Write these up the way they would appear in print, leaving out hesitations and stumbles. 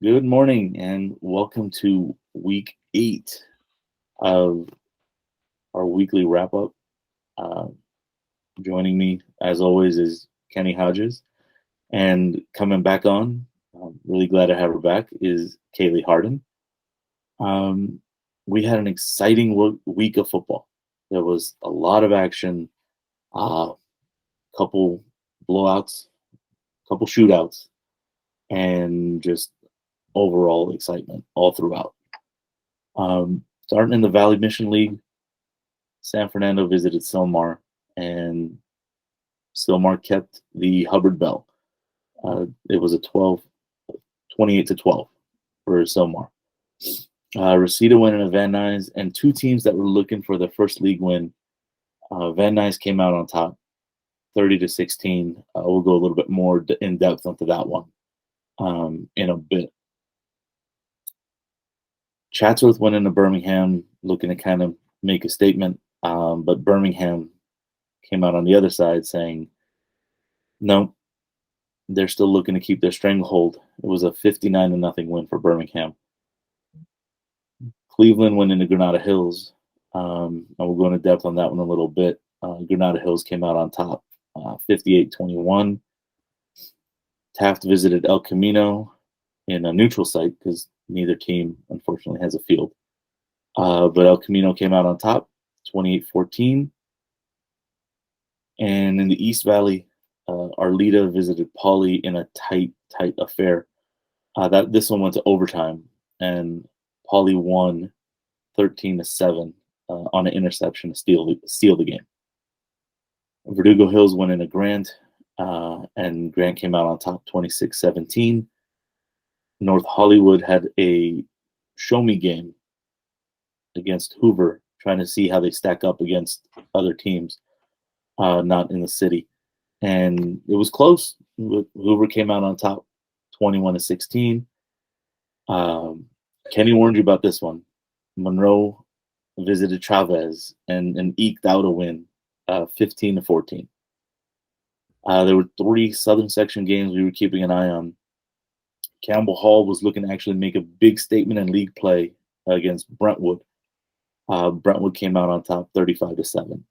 Good morning and welcome to week 8 of our weekly wrap up. Uh, Joining me, as always, is Kenny Hodges. And coming back on, I'm really glad to have her back, is Kaylee Harden. Um, we had an exciting week of football. There was a lot of action, a couple blowouts, couple shootouts, and just overall excitement all throughout. Starting in the Valley Mission League, San Fernando visited Silmar, and Silmar kept the Hubbard Bell. It was a 28-12 for Silmar. Reseda went in a Van Nuys, and two teams that were looking for their first league win. Van Nuys came out on top, 30-16. We'll go a little bit more in depth into that one in a bit. Chatsworth went into Birmingham looking to kind of make a statement, but Birmingham came out on the other side saying, no, they're still looking to keep their stranglehold. It was a 59-0 win for Birmingham. Cleveland went into Granada Hills, and we'll go into depth on that one a little bit. Granada Hills came out on top, 58-21. Taft visited El Camino in a neutral site because neither team, unfortunately, has a field. But El Camino came out on top, 28-14. And in the East Valley, Arleta visited Pauley in a tight affair. This one went to overtime, and Pauley won 13-7 on an interception to steal the game. Verdugo Hills went into Grant, and Grant came out on top, 26-17. North Hollywood had a show-me game against Hoover, trying to see how they stack up against other teams, not in the city. And it was close. Hoover came out on top, 21-16. Kenny warned you about this one. Monroe visited Chavez and eked out a win, 15-14. There were 3 Southern Section games we were keeping an eye on. Campbell Hall was looking to actually make a big statement in league play against Brentwood. Brentwood came out on top, 35-7.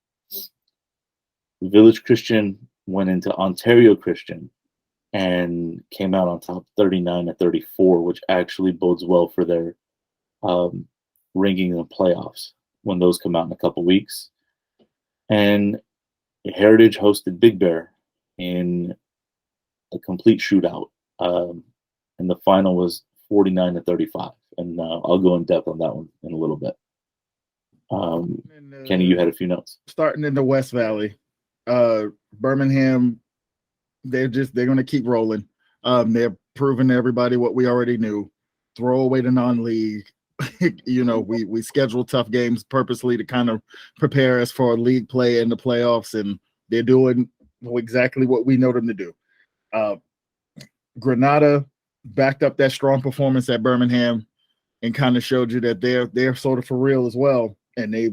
Village Christian went into Ontario Christian and came out on top, 39-34, which actually bodes well for their ranking in the playoffs when those come out in a couple weeks. And Hertiage hosted Big Bear in a complete shootout. And the final was 49-35. And I'll go in depth on that one in a little bit. Kenny, you had a few notes. Starting in the West Valley, Birmingham, they're going to keep rolling. They're proving to everybody what we already knew. Throw away the non-league. We schedule tough games purposely to kind of prepare us for league play in the playoffs, and they're doing exactly what we know them to do. Granada backed up that strong performance at Birmingham and kind of showed you that they're sort of for real as well. And they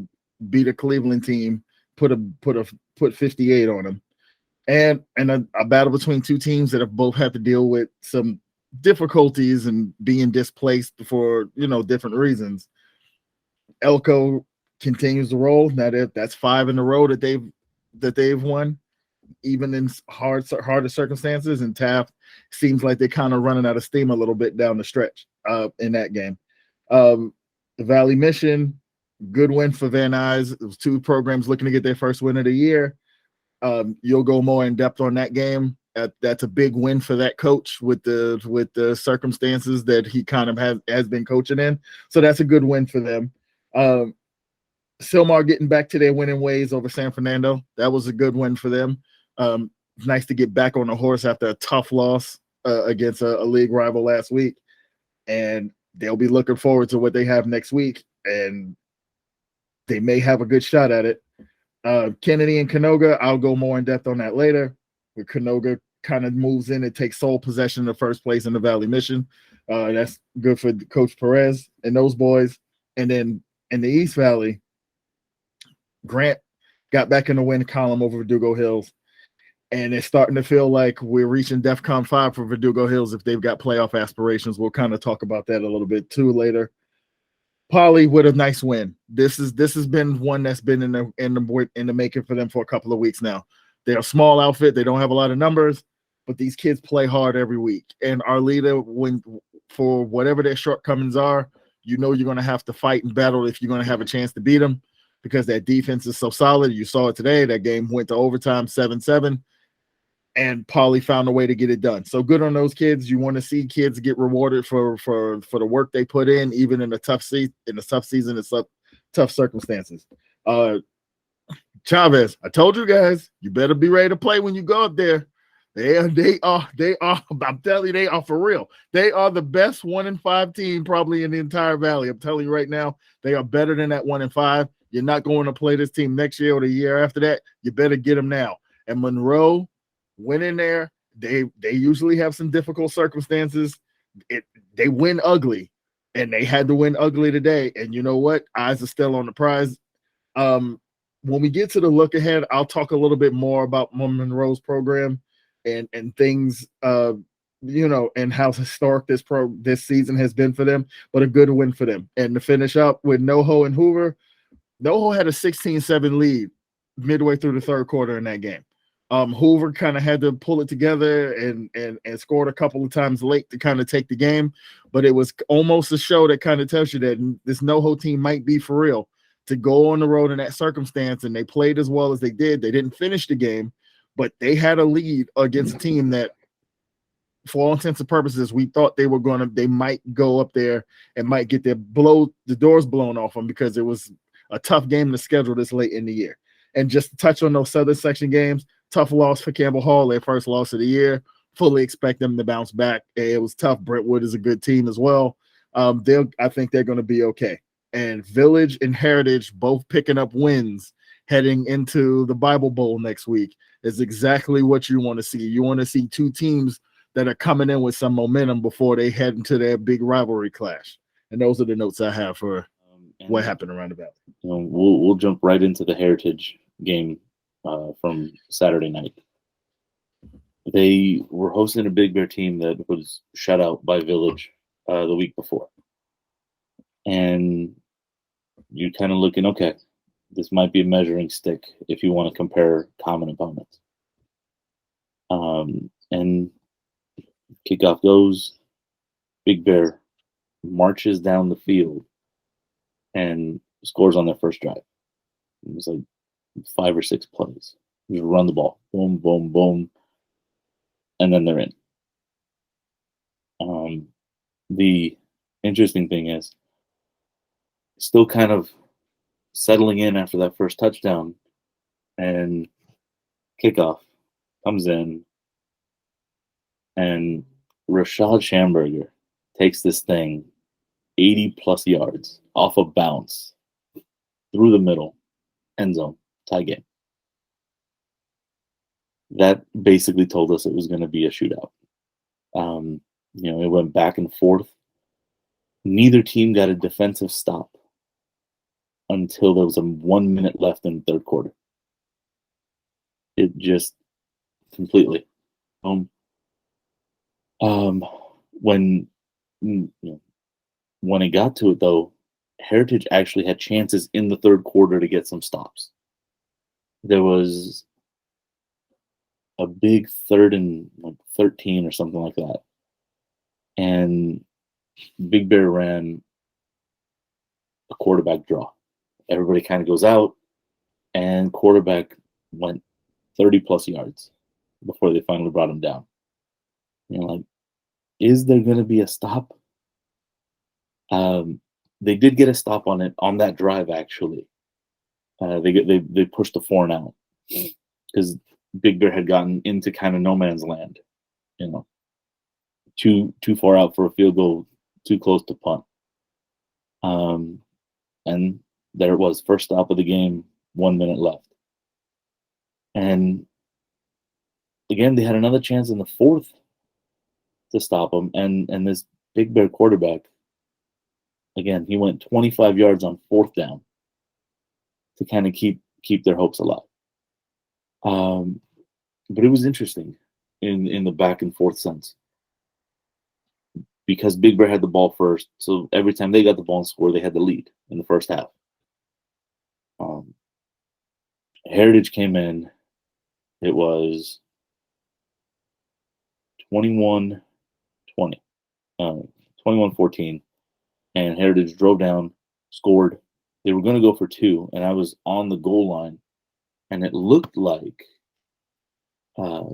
beat a Cleveland team, put 58 on them, and a battle between two teams that have both had to deal with some difficulties and being displaced for different reasons. Elko continues to roll. That's 5 in a row that they've won, even in harder circumstances. And Taft seems like they're kind of running out of steam a little bit down the stretch in that game. The Valley Mission, good win for Van Nuys. It was 2 programs looking to get their first win of the year. You'll go more in depth on that game. That's a big win for that coach with the circumstances that he kind of has been coaching in. So that's a good win for them. Silmar getting back to their winning ways over San Fernando. That was a good win for them. Nice to get back on the horse after a tough loss against a league rival last week. And they'll be looking forward to what they have next week. And they may have a good shot at it. Kennedy and Canoga, I'll go more in depth on that later. Where Canoga kind of moves in and takes sole possession of first place in the Valley Mission. That's good for Coach Perez and those boys. And then in the East Valley, Grant got back in the win column over Verdugo Hills. And it's starting to feel like we're reaching DEFCON 5 for Verdugo Hills if they've got playoff aspirations. We'll kind of talk about that a little bit too later. Poly with a nice win. This has been one that's been in the making for them for a couple of weeks now. They're a small outfit. They don't have a lot of numbers, but these kids play hard every week. And our leader, when for whatever their shortcomings are, you know you're going to have to fight and battle if you're going to have a chance to beat them because that defense is so solid. You saw it today. That game went to overtime 7-7. And Pauly found a way to get it done. So good on those kids. You want to see kids get rewarded for the work they put in, even in a tough season, in tough circumstances. Chavez, I told you guys, you better be ready to play when you go up there. They are. I'm telling you, they are for real. They are the best 1-5 team probably in the entire valley. I'm telling you right now, they are better than that 1-5. You're not going to play this team next year or the year after that. You better get them now. And Monroe went in there. They usually have some difficult circumstances. They win ugly, and they had to win ugly today. And you know what? Eyes are still on the prize. When we get to the look ahead, I'll talk a little bit more about Monroe's program and things, and how historic this season has been for them. But a good win for them. And to finish up with NoHo and Hoover, NoHo had a 16-7 lead midway through the third quarter in that game. Hoover kind of had to pull it together and scored a couple of times late to kind of take the game, but it was almost a show that kind of tells you that this NoHo team might be for real to go on the road in that circumstance, and they played as well as they did. They didn't finish the game, but they had a lead against a team that, for all intents and purposes, we thought they might go up there and might get the doors blown off them because it was a tough game to schedule this late in the year. And just to touch on those Southern Section games, tough loss for Campbell Hall, their first loss of the year. Fully expect them to bounce back. It was tough. Brentwood is a good team as well. I think they're going to be okay. And Village and Heritage both picking up wins heading into the Bible Bowl next week is exactly what you want to see. You want to see two teams that are coming in with some momentum before they head into their big rivalry clash. And those are the notes I have for what happened around the valley. We'll jump right into the Hertiage game from Saturday night. They were hosting a Big Bear team that was shut out by Village the week before. And you're kind of looking, okay, this might be a measuring stick if you want to compare common opponents. And kickoff goes, Big Bear marches down the field and scores on their first drive. It was like 5 or 6 plays. Just run the ball. Boom, boom, boom. And then they're in. The interesting thing is still kind of settling in after that first touchdown, and kickoff comes in, and Rashad Schamberger takes this thing 80-plus yards off a bounce through the middle, end zone, tie game. That basically told us it was going to be a shootout. It went back and forth. Neither team got a defensive stop until there was 1 minute left in the third quarter. It just completely. When it got to it, though, Hertiage actually had chances in the third quarter to get some stops. There was a big 3rd and 13 or something like that. And Big Bear ran a quarterback draw. Everybody kind of goes out, and quarterback went 30-plus yards before they finally brought him down. Is there going to be a stop? They did get a stop on it on that drive, actually. They pushed the 4 and out because Big Bear had gotten into kind of no man's land. Too far out for a field goal, too close to punt. And there it was, first stop of the game, 1 minute left. And again, they had another chance in the fourth to stop them. And this Big Bear quarterback, again, he went 25 yards on 4th down to kind of keep their hopes alive. But it was interesting in the back and forth sense because Big Bear had the ball first. So every time they got the ball and scored, they had the lead in the first half. Um, Heritage came in. It was 21-20, 21-14, and Heritage drove down, scored. They were going to go for two, and I was on the goal line, and it looked like uh,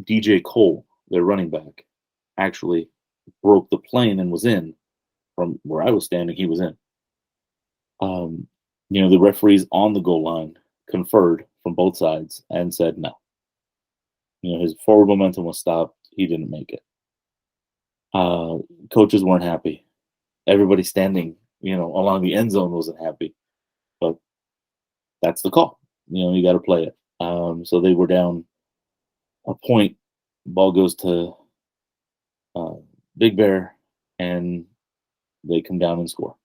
DJ Cole, their running back, actually broke the plane and was in. From where I was standing, he was in. Um, the referees on the goal line conferred from both sides and said no. His forward momentum was stopped. He didn't make it. Coaches weren't happy. Everybody standing, along the end zone wasn't happy. But that's the call. You got to play it. So they were down a point. Ball goes to Big Bear, and they come down and score.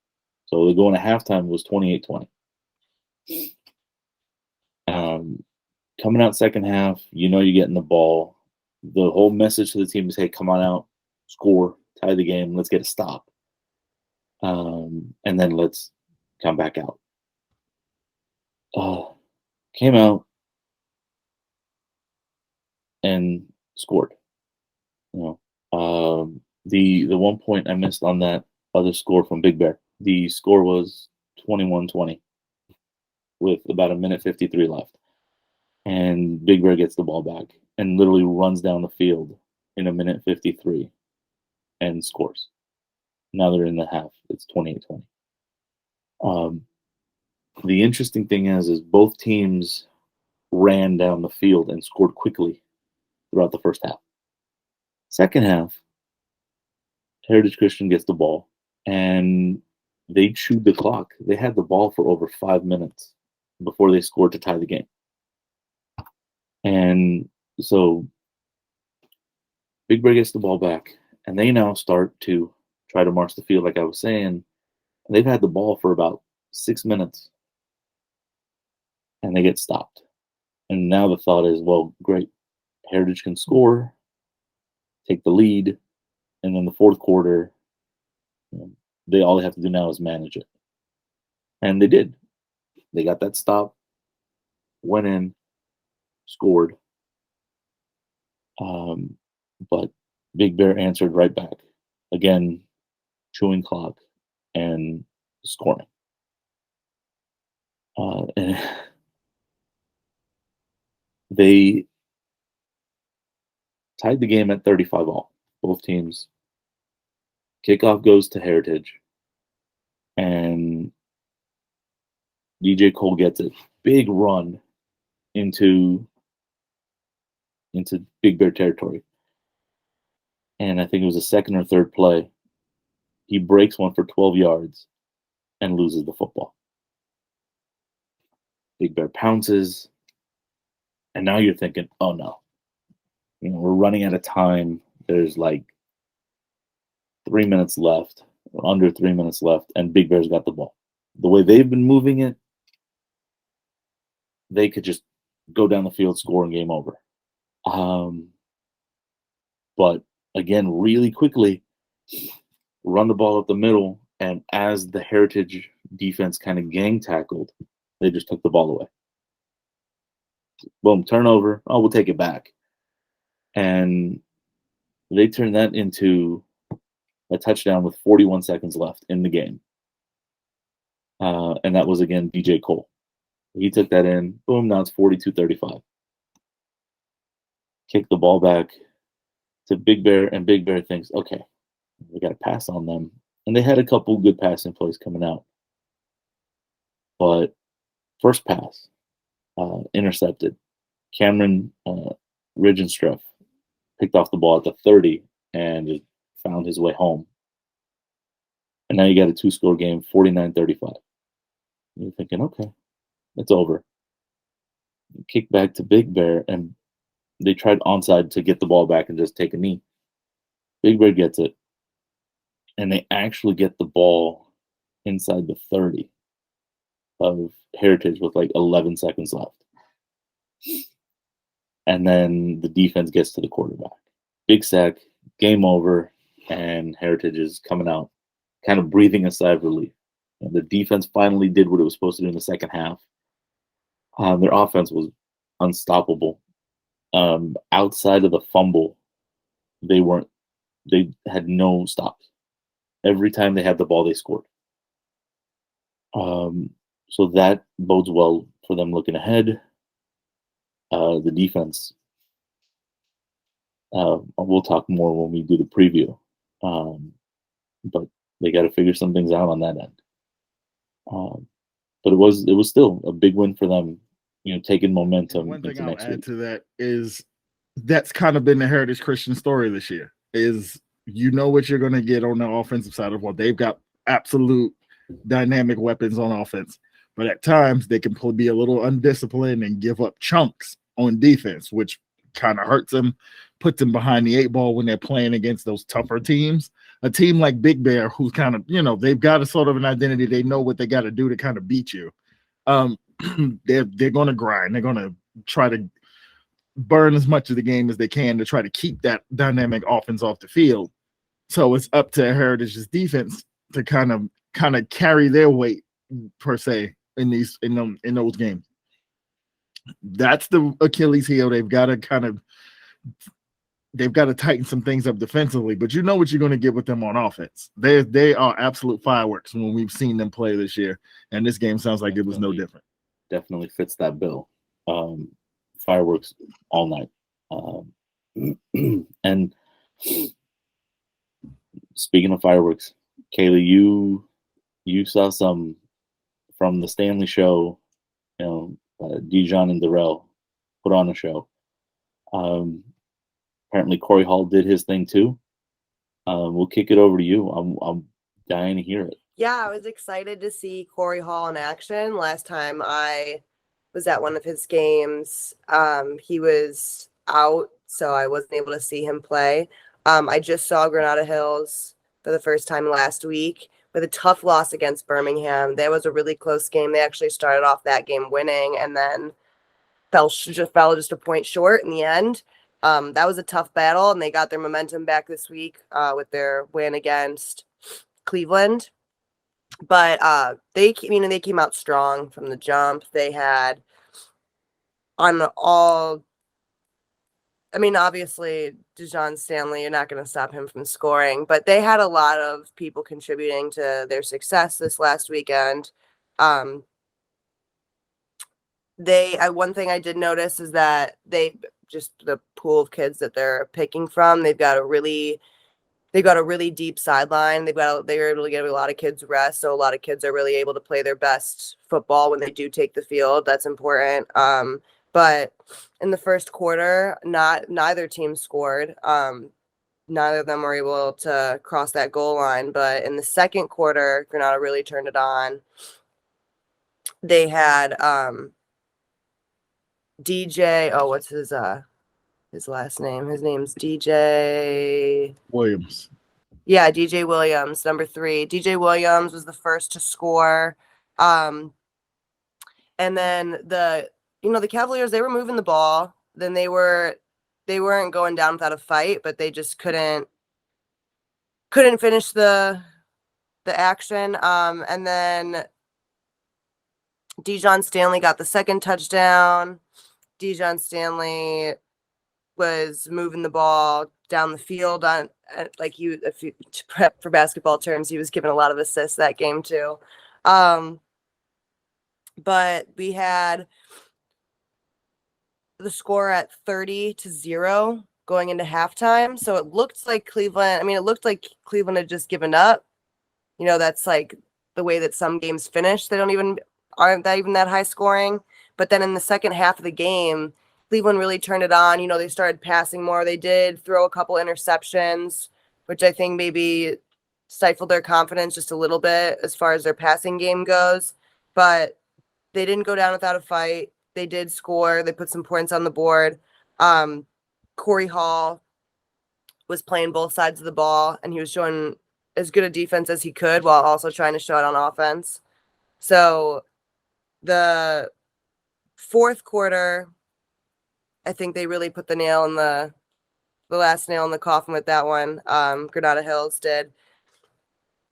So they go into halftime was 28-20. Coming out second half, you're getting the ball. The whole message to the team is, hey, come on out, score, tie the game, let's get a stop. And then let's come back out. Came out and scored. The one point I missed on that other score from Big Bear. The score was 21-20 with about a minute 53 left. And Big Bear gets the ball back and literally runs down the field in a minute 53 and scores. Now they're in the half. It's 28-20. The interesting thing is both teams ran down the field and scored quickly throughout the first half. Second half, Heritage Christian gets the ball, and they chewed the clock. They had the ball for over 5 minutes before they scored to tie the game. And so Big Bear gets the ball back, and they now start to try to march the field, like I was saying. They've had the ball for about 6 minutes, and they get stopped. And now the thought is, well, great. Heritage can score, take the lead, and then the fourth quarter, all they have to do now is manage it. And they did. They got that stop, went in, scored. But Big Bear answered right back. Again, chewing clock and scoring. And they tied the game at 35-all. Both teams. Kickoff goes to Heritage. And DJ Cole gets it. Big run into Big Bear territory. And I think it was the second or third play. He breaks one for 12 yards and loses the football. Big Bear pounces. And now you're thinking, oh no. We're running out of time. There's like 3 minutes left, or under 3 minutes left, and Big Bear's got the ball. The way they've been moving it, they could just go down the field, score, and game over. But again, really quickly, run the ball up the middle, and as the Heritage defense kind of gang tackled, they just took the ball away. Boom, turnover. Oh, we'll take it back. And they turned that into a touchdown with 41 seconds left in the game. And that was, again, DJ Cole. He took that in. Boom, now it's 42-35. Kick the ball back to Big Bear, and Big Bear thinks, okay, we got to pass on them. And they had a couple good passing plays coming out. But first pass, intercepted. Cameron Rigenstruff picked off the ball at the 30 and just found his way home. And now you got a two-score game, 49-35. You're thinking, okay, it's over. Kick back to Big Bear, and they tried onside to get the ball back and just take a knee. Big Bear gets it, and they actually get the ball inside the 30 of Heritage with like 11 seconds left. And then the defense gets to the quarterback. Big sack, game over, and Heritage is coming out, kind of breathing a sigh of relief. And the defense finally did what it was supposed to do in the second half. Their offense was unstoppable. Outside of the fumble, they weren't. They had no stops. Every time they had the ball, they scored. So that bodes well for them looking ahead. The defense. We'll talk more when we do the preview. But they got to figure some things out on that end. But it was still a big win for them, taking momentum. One thing into I'll next add week. to that is that's kind of been the Heritage Christian story this year. Is what you're going to get on the offensive side of what they've got absolute dynamic weapons on offense, but at times they can be a little undisciplined and give up chunks on defense, which kind of hurts them, puts them behind the 8 ball when they're playing against those tougher teams. A team like Big Bear, who's kind of, they've got a sort of an identity. They know what they got to do to kind of beat you. They're going to grind. They're going to try to burn as much of the game as they can to try to keep that dynamic offense off the field. So it's up to Heritage's defense to kind of carry their weight per se in those games. That's the Achilles heel. They've got to tighten some things up defensively, but what you're going to get with them on offense. They are absolute fireworks when we've seen them play this year, and this game sounds like it was no different. Definitely fits that bill. Fireworks all night. And speaking of fireworks, Kaylee, you saw some from the Stanley show. Dijon and Darrell put on a show. Apparently Corey Hall did his thing too. We'll kick it over to you. I'm dying to hear it. Yeah, I was excited to see Corey Hall in action. Last time I was at one of his games, he was out, so I wasn't able to see him play. I just saw Granada Hills for the first time last week with a tough loss against Birmingham. That was a really close game. They actually started off that game winning and then fell just a point short in the end. That was a tough battle, and they got their momentum back this week with their win against Cleveland. But they came out strong from the jump. They had obviously Dijon Stanley, you're not going to stop him from scoring, but they had a lot of people contributing to their success this last weekend. One thing I did notice is that the pool of kids that they're picking from, they've got a really deep sideline. They're able to give a lot of kids rest, so a lot of kids are really able to play their best football when they do take the field. That's important. But in the first quarter, neither team scored. Neither of them were able to cross that goal line. But in the second quarter, Granada really turned it on. They had DJ. Oh, what's his last name? His name's DJ Williams. Yeah, DJ Williams, number 3. DJ Williams was the first to score. And then the Cavaliers, they were moving the ball. Then they weren't going down without a fight, but they just couldn't finish the action. And then Dijon Stanley got the second touchdown. Dijon Stanley was moving the ball down the field if you prep for basketball terms, he was given a lot of assists that game too. But we had the score at 30-0 going into halftime. So it looked like Cleveland had just given up. That's like the way that some games finish. They aren't that high scoring. But then in the second half of the game, Cleveland really turned it on. They started passing more. They did throw a couple interceptions, which I think maybe stifled their confidence just a little bit as far as their passing game goes. But they didn't go down without a fight. They did score. They put some points on the board. Corey Hall was playing both sides of the ball, and he was showing as good a defense as he could while also trying to show it on offense. So the fourth quarter, I think they really put the nail in the last nail in the coffin with that one. Granada Hills did.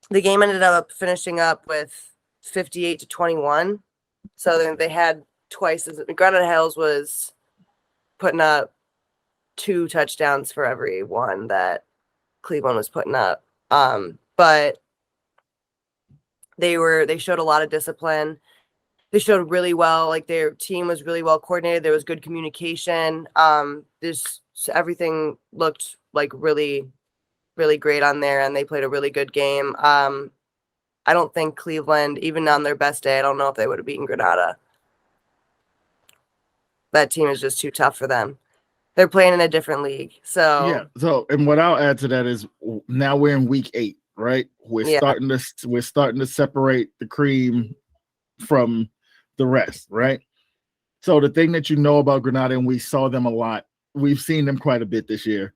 The game ended up finishing up with 58-21. So they had twice as Granada Hills was putting up 2 touchdowns for every one that Cleveland was putting up. But they showed a lot of discipline. They showed really well, like their team was really well coordinated. There was good communication. Everything looked like really, really great on there, and they played a really good game. I don't think Cleveland, even on their best day, I don't know if they would have beaten Granada. That team is just too tough for them. They're playing in a different league. So yeah. So, and what I'll add to that is now we're in week 8, right? We're starting to separate the cream from the rest, right? So the thing that you know about Granada, and we saw them a lot, we've seen them quite a bit this year,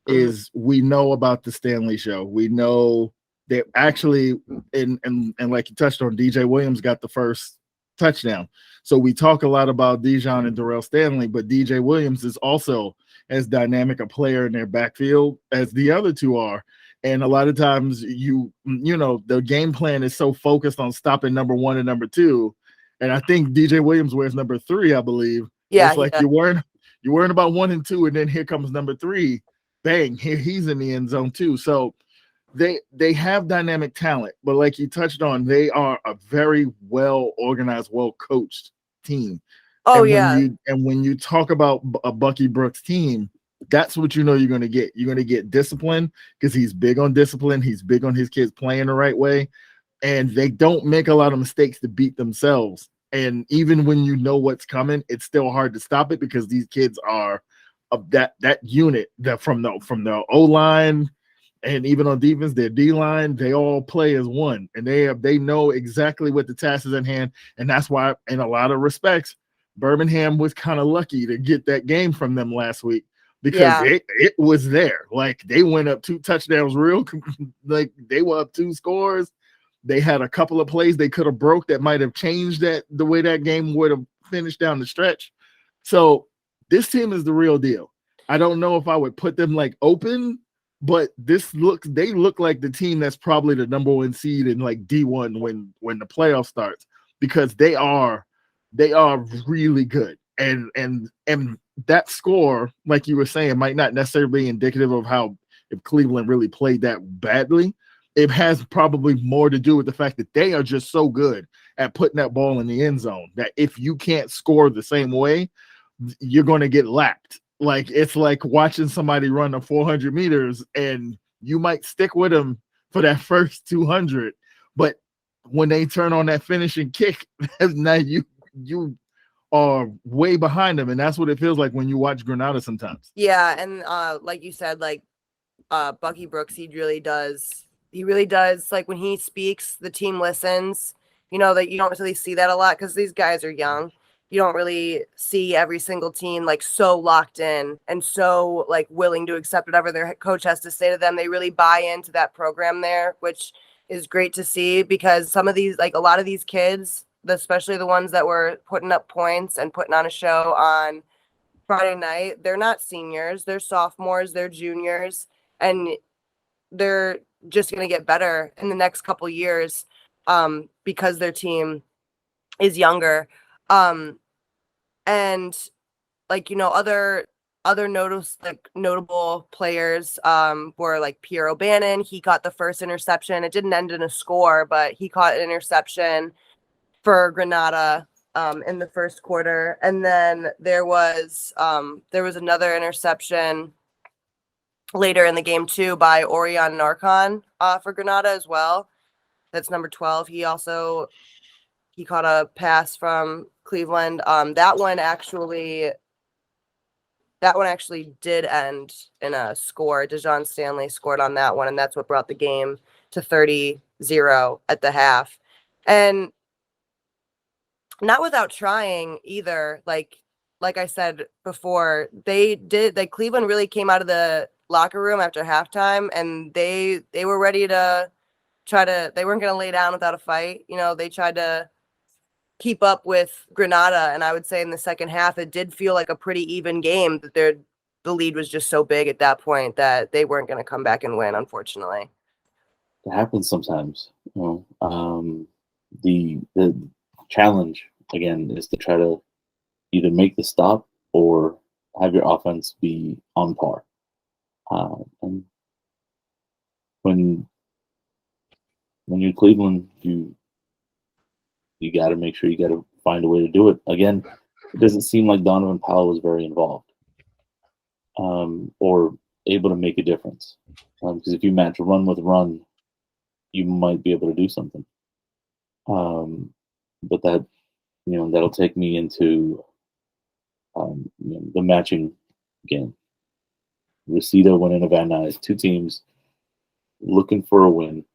is we know about the Stanley show. We know that actually, and like you touched on, DJ Williams got the first touchdown. So we talk a lot about Dijon and Darrell Stanley, but DJ Williams is also as dynamic a player in their backfield as the other two are. And a lot of times you know, the game plan is so focused on stopping number 1 and number 2. And I think DJ Williams wears number 3, I believe. Yeah. It's like you're worrying about 1 and 2, and then here comes number 3. Bang, here he's in the end zone too. So they have dynamic talent, but like you touched on, they are a very well organized, well coached team. Oh, and when you talk about a Bucky Brooks team, that's what you know you're going to get. You're going to get discipline because he's big on discipline. He's big on his kids playing the right way, and they don't make a lot of mistakes to beat themselves. And even when you know what's coming, it's still hard to stop it because these kids are that unit that from the O-line. And even on defense, their D-line, they all play as one, and they know exactly what the task is at hand. And that's why, in a lot of respects, Birmingham was kind of lucky to get that game from them last week because it was there. Like they went up 2 touchdowns like they were up 2 scores. They had a couple of plays they could have broke that might have changed the way that game would have finished down the stretch. So this team is the real deal. I don't know if I would put them like open, but they look like the team that's probably the number 1 seed in like D1 when the playoff starts, because they are really good. And that score, like you were saying, might not necessarily be indicative of how if Cleveland really played that badly. It has probably more to do with the fact that they are just so good at putting that ball in the end zone that if you can't score the same way, you're going to get lapped. Like it's like watching somebody run the 400 meters and you might stick with them for that first 200, but when they turn on that finishing kick, now you are way behind them, and that's what it feels like when you watch Granada sometimes. Yeah, and like you said, like Bucky Brooks, he really does. Like when he speaks, the team listens. You know that you don't really see that a lot because these guys are young. You don't really see every single team like so locked in and so like willing to accept whatever their coach has to say to them. They really buy into that program there, which is great to see because some of these, like a lot of these kids, especially the ones that were putting up points and putting on a show on Friday night, they're not seniors, they're sophomores, they're juniors, and they're just going to get better in the next couple years because their team is younger. And like, you know, other notable players were like Pierre O'Bannon. He caught the first interception. It didn't end in a score, but he caught an interception for Granada in the first quarter. And then there was another interception later in the game too by Orion Narcon for Granada as well. That's number 12. He caught a pass from Cleveland. That one actually did end in a score. Dijon Stanley scored on that one, and that's what brought the game to 30-0 at the half. And not without trying either. Like I said before, Cleveland really came out of the locker room after halftime, and they were ready to they weren't going to lay down without a fight. You know, they tried to keep up with Granada. And I would say in the second half, it did feel like a pretty even game. That the lead was just so big at that point that they weren't going to come back and win, unfortunately. It happens sometimes. The challenge again is to try to either make the stop or have your offense be on par. And when you're Cleveland, you got to make sure you got to find a way to do it. Again, it doesn't seem like Donovan Powell was very involved or able to make a difference. Because if you match run with run, you might be able to do something. But that, that'll take me into the matching game. Reseda went into Van Nuys, two teams looking for a win.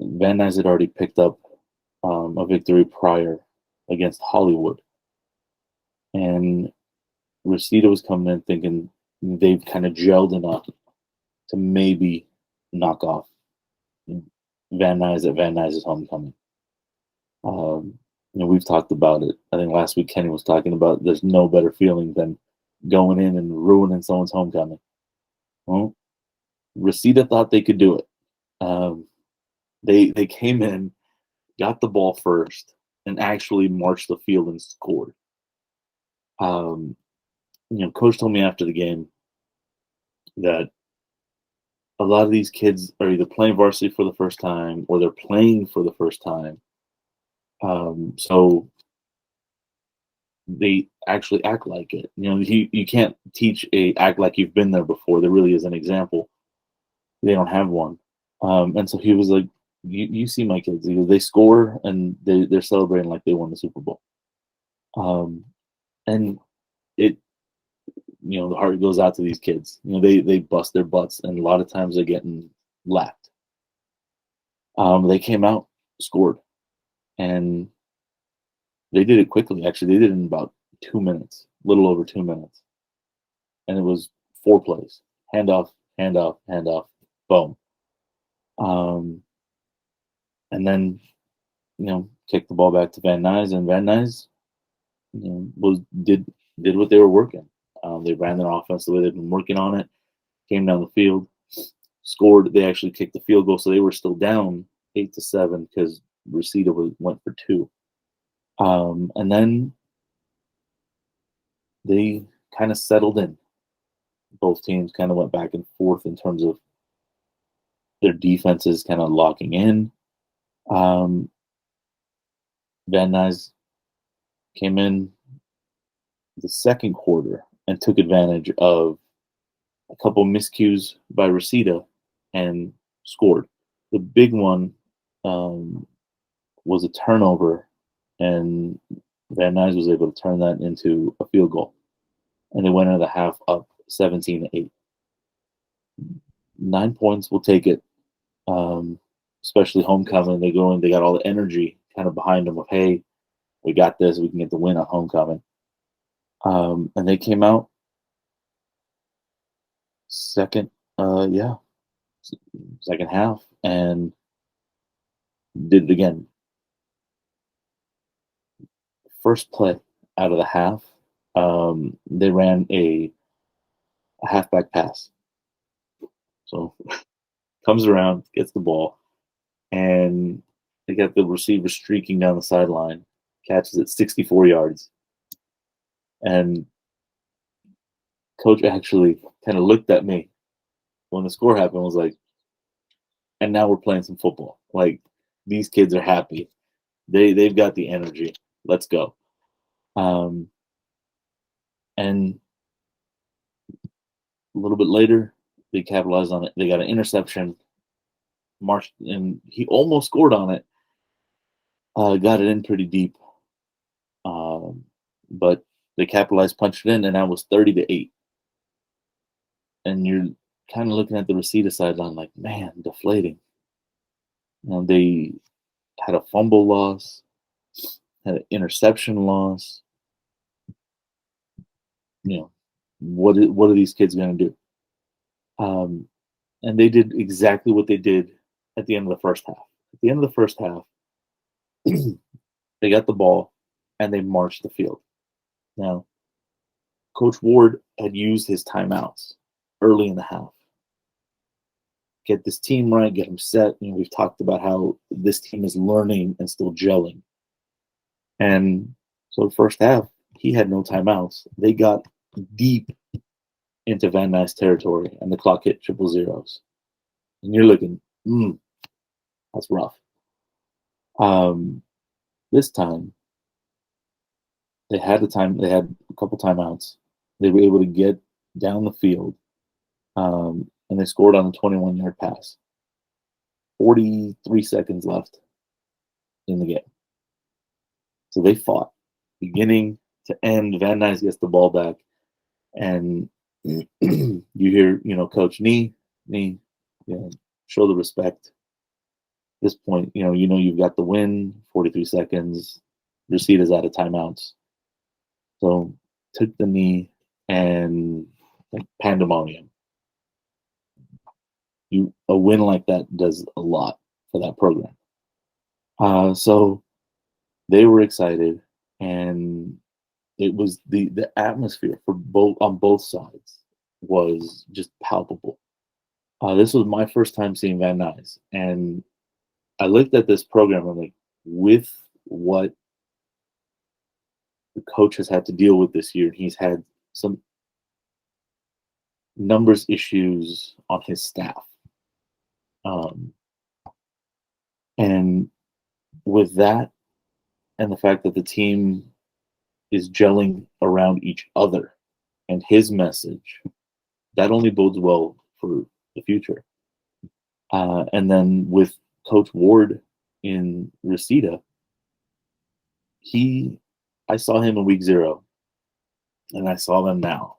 Van Nuys had already picked up a victory prior against Hollywood. And Reseda was coming in thinking they've kind of gelled enough to maybe knock off Van Nuys at Van Nuys' homecoming. We've talked about it. I think last week Kenny was talking about there's no better feeling than going in and ruining someone's homecoming. Well, Reseda thought they could do it. They came in, got the ball first, and actually marched the field and scored. Coach told me after the game that a lot of these kids are either playing varsity for the first time or they're playing for the first time. So they actually act like it. You can't teach act like you've been there before. There really is an example. They don't have one. And so he was like, you see my kids. They score and they're celebrating like they won the Super Bowl. And it, the heart goes out to these kids. They bust their butts, and a lot of times they're getting lapped. They came out, scored, and they did it quickly. Actually, they did it in about 2 minutes, a little over 2 minutes, and it was 4 plays: handoff, handoff, handoff, boom. And then kicked the ball back to Van Nuys, and Van Nuys, did what they were working. They ran their offense the way they've been working on it. Came down the field, scored. They actually kicked the field goal, so they were still down 8-7 because Reseda went for 2. And then they kind of settled in. Both teams kind of went back and forth in terms of their defenses kind of locking in. Van Nuys came in the second quarter and took advantage of a couple miscues by Reseda and scored. The big one was a turnover, and Van Nuys was able to turn that into a field goal. And they went into the half up 17-8. 9 points will take it, especially homecoming. They go in, they got all the energy kind of behind them of, hey, we got this, we can get the win on homecoming. And they came out second half and did it again. First play out of the half, they ran a halfback pass. So comes around, gets the ball, and they got the receiver streaking down the sideline, catches it 64 yards. And coach actually kind of looked at me when the score happened, was like, and now we're playing some football. Like, these kids are happy. They've got the energy. Let's go. And a little bit later, they capitalized on it. They got an interception, marched, and he almost scored on it. Got it in pretty deep. But they capitalized, punched it in, and that was 30-8. And you're kind of looking at the Reseda sideline like, man, deflating. They had a fumble loss, had an interception loss. What are these kids going to do? And they did exactly what they did at the end of the first half. At the end of the first half, they got the ball and they marched the field. Now, Coach Ward had used his timeouts early in the half. Get this team right, get them set. We've talked about how this team is learning and still gelling. And so the first half, he had no timeouts. They got deep into Van Nuys territory, and the clock hit 000. And you're looking, that's rough. This time, they had a couple timeouts. They were able to get down the field, and they scored on a 21-yard pass. 43 seconds left in the game. So they fought, beginning to end. Van Nuys gets the ball back, and you hear, Coach knee, show the respect. At this point, you've got the win. 43 seconds. Reseda's out of timeouts. So took the knee and pandemonium. A win like that does a lot for that program. So they were excited, and it was the atmosphere on both sides was just palpable. This was my first time seeing Van Nuys, and I looked at this program. I'm like, with what the coach has had to deal with this year, he's had some numbers issues on his staff. And with that, and the fact that the team is gelling around each other and his message, that only bodes well for the future. And then with Coach Ward in Reseda, I saw him in week 0, and I saw them now.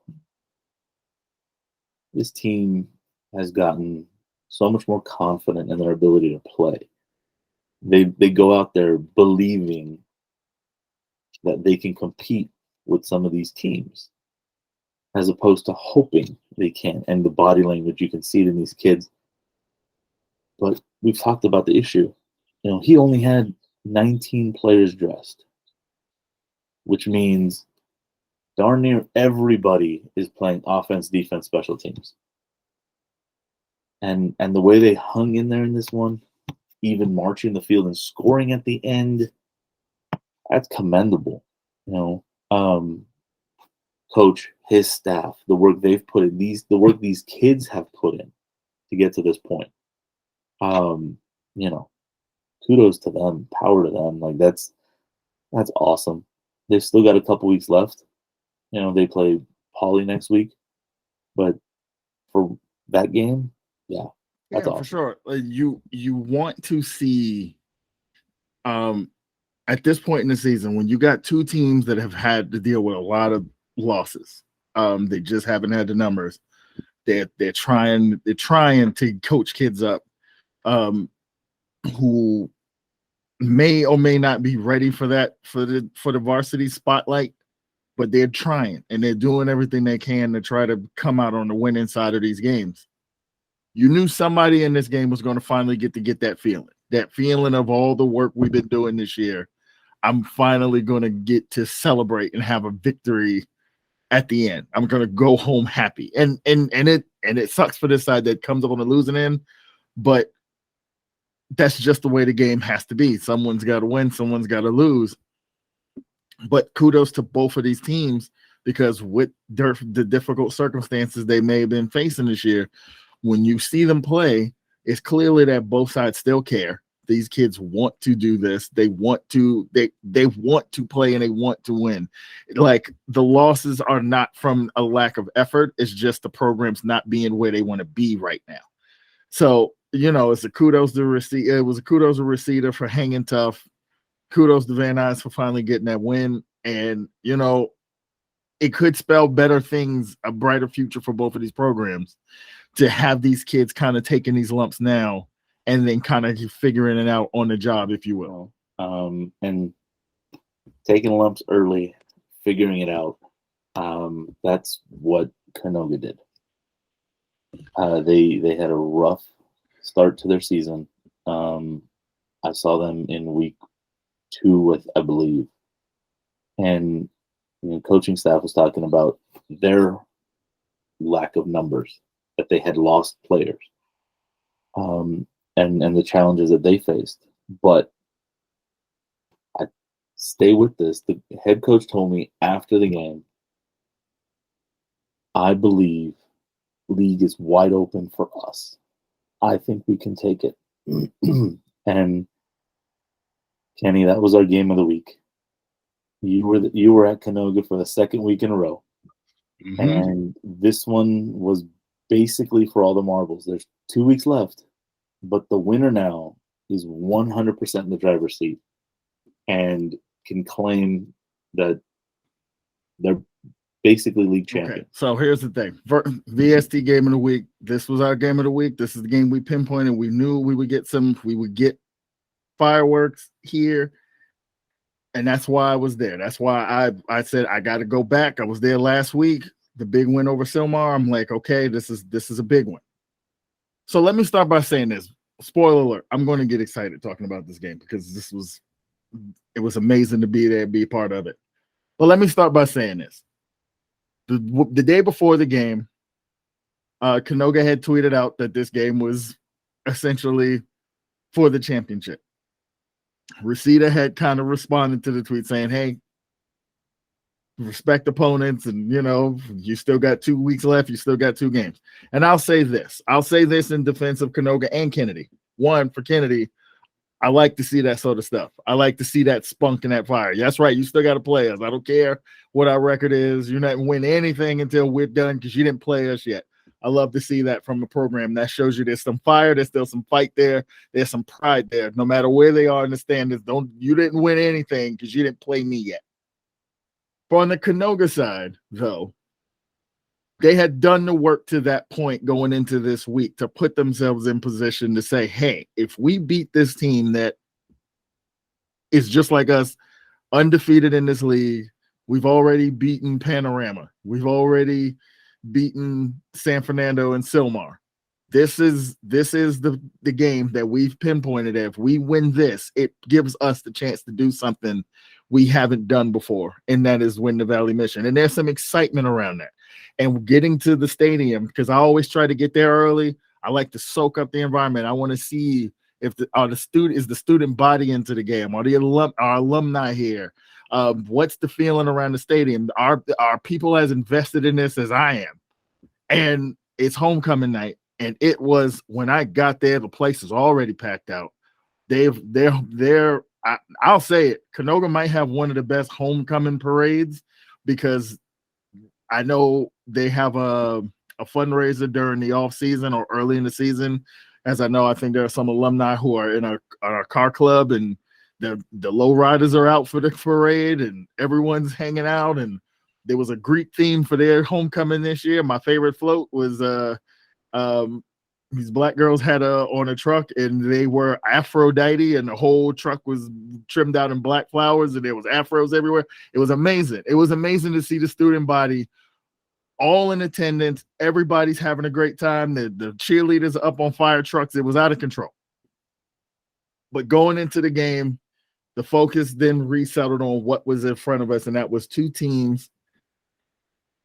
This team has gotten so much more confident in their ability to play. They go out there believing that they can compete with some of these teams, as opposed to hoping they can. And the body language, you can see it in these kids. But we've talked about the issue. He only had 19 players dressed, which means darn near everybody is playing offense, defense, special teams. And the way they hung in there in this one, even marching the field and scoring at the end, that's commendable. Coach, his staff, the work they've put in, the work these kids have put in to get to this point. Kudos to them, power to them. Like that's awesome. They've still got a couple weeks left. They play Poly next week, but for that game, that's awesome. For sure. You want to see, at this point in the season, when you got two teams that have had to deal with a lot of losses, they just haven't had the numbers. They're trying to coach kids up, who may or may not be ready for that for the varsity spotlight, but they're trying and they're doing everything they can to try to come out on the winning side of these games. You knew somebody in this game was going to finally get that feeling of all the work we've been doing this year. I'm finally going to get to celebrate and have a victory at the end. I'm going to go home happy. And it sucks for this side that comes up on the losing end, but that's just the way the game has to be. Someone's got to win, someone's got to lose. But kudos to both of these teams, because with the difficult circumstances they may have been facing this year, when you see them play, it's clearly that both sides still care. These kids want to do this. They want to play and they want to win. Like, the losses are not from a lack of effort. It's just the program's not being where they want to be right now. So, it's a kudos to Reseda. It was a kudos to Reseda for hanging tough. Kudos to Van Nuys for finally getting that win. And, it could spell better things, a brighter future for both of these programs, to have these kids kind of taking these lumps now and then kind of figuring it out on the job, if you will. And taking lumps early, figuring it out. That's what Canoga did. They had a rough start to their season. I saw them in week 2, I believe. And coaching staff was talking about their lack of numbers, that they had lost players, and the challenges that they faced. But I stay with this. The head coach told me after the game, I believe league is wide open for us. I think we can take it. And Kenny, that was our game of the week. You were at Canoga for the second week in a row. Mm-hmm. And this one was basically for all the marbles. There's 2 weeks left, but the winner now is 100% in the driver's seat and can claim that they're basically league champion. Okay, so here's the thing. VST game of the week. This was our game of the week. This is the game we pinpointed. We knew we would get fireworks here. And that's why I was there. That's why I said I got to go back. I was there last week. The big win over Silmar. I'm like, okay, this is a big one. So let me start by saying this. Spoiler alert. I'm going to get excited talking about this game because it was amazing to be there, be a part of it. But let me start by saying this. The day before the game, Canoga had tweeted out that this game was essentially for the championship. Reseda had kind of responded to the tweet saying, hey, respect opponents, and you still got 2 weeks left, you still got 2 games. And I'll say this in defense of Canoga and Kennedy. One, for Kennedy, I like to see that sort of stuff. I like to see that spunk and that fire. That's right, you still got to play us. I don't care what our record is. You're not win anything until we're done because you didn't play us yet. I love to see that from a program. That shows you there's some fire, there's still some fight there, there's some pride there. No matter where they are in the standings, you didn't win anything because you didn't play me yet. But on the Canoga side, though, they had done the work to that point going into this week to put themselves in position to say, hey, if we beat this team that is just like us, undefeated in this league, we've already beaten Panorama. We've already beaten San Fernando and Silmar. This is the game that we've pinpointed. If we win this, it gives us the chance to do something we haven't done before, and that is win the Valley Mission. And there's some excitement around that. And getting to the stadium, because I always try to get there early. I like to soak up the environment. I want to see if the student body into the game. Are our alumni here? What's the feeling around the stadium? Are people as invested in this as I am? And it's homecoming night. And it was, when I got there, the place is already packed out. I'll say it. Canoga might have one of the best homecoming parades because I know they have a fundraiser during the off season or early in the season. As I know, I think there are some alumni who are in our car club, and the lowriders are out for the parade, and everyone's hanging out. And there was a Greek theme for their homecoming this year. My favorite float was these black girls had on a truck, and they were Aphrodite, and the whole truck was trimmed out in black flowers, and there was afros everywhere. It was amazing. It was amazing to see the student body all in attendance. Everybody's having a great time. The cheerleaders up on fire trucks. It was out of control. But going into the game, the focus then resettled on what was in front of us, and that was 2 teams,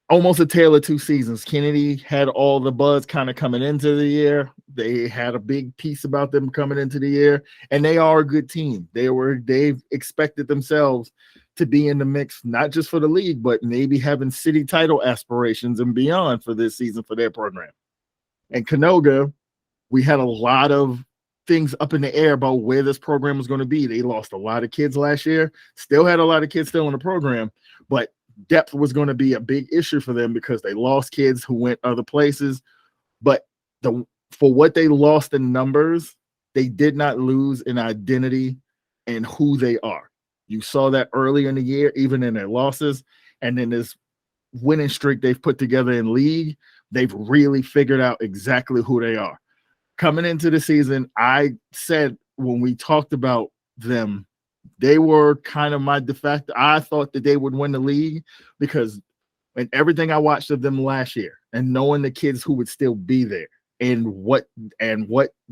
almost a tale of 2 seasons. Kennedy had all the buzz kind of coming into the year. They had a big piece about them coming into the year, and they are a good team. They've expected themselves to be in the mix, not just for the league, but maybe having city title aspirations and beyond for this season for their program. And Canoga, we had a lot of things up in the air about where this program was going to be. They lost a lot of kids last year, still had a lot of kids still in the program, but depth was going to be a big issue for them because they lost kids who went other places. But for what they lost in numbers, they did not lose in identity and who they are. You saw that early in the year, even in their losses. And then this winning streak they've put together in league, they've really figured out exactly who they are. Coming into the season, I said when we talked about them, they were kind of my de facto. I thought that they would win the league because in everything I watched of them last year and knowing the kids who would still be there, and what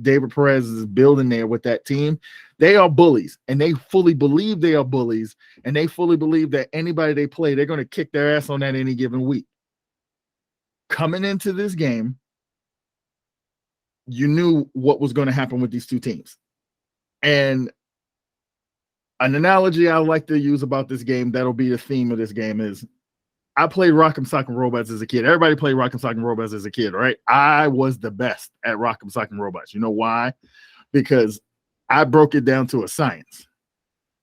David Perez is building there with that team. They are bullies, and they fully believe they are bullies, and they fully believe that anybody they play, they're going to kick their ass on that any given week. Coming into this game, you knew what was going to happen with these two teams. And an analogy I like to use about this game, that'll be the theme of this game, is I played Rock'em Sock'em Robots as a kid. Everybody played Rock'em Sock'em Robots as a kid, right? I was the best at Rock'em Sock'em Robots. You know why? Because I broke it down to a science.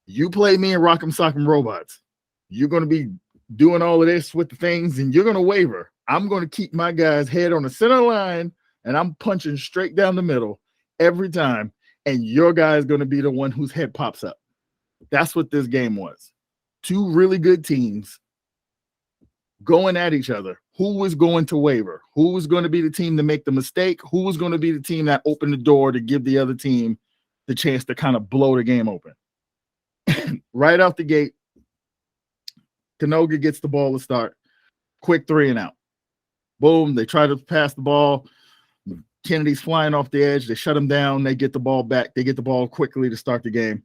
You play me in Rock'em Sock'em Robots, you're going to be doing all of this with the things, and you're going to waver. I'm going to keep my guy's head on the center line, and I'm punching straight down the middle every time, and your guy is going to be the one whose head pops up. That's what this game was. Two really good teams going at each other. Who was going to waver? Who was going to be the team to make the mistake? Who was going to be the team that opened the door to give the other team the chance to kind of blow the game open? Right out the gate, Canoga gets the ball to start. Quick 3 and out. Boom, they try to pass the ball. Kennedy's flying off the edge. They shut him down. They get the ball back. They get the ball quickly to start the game.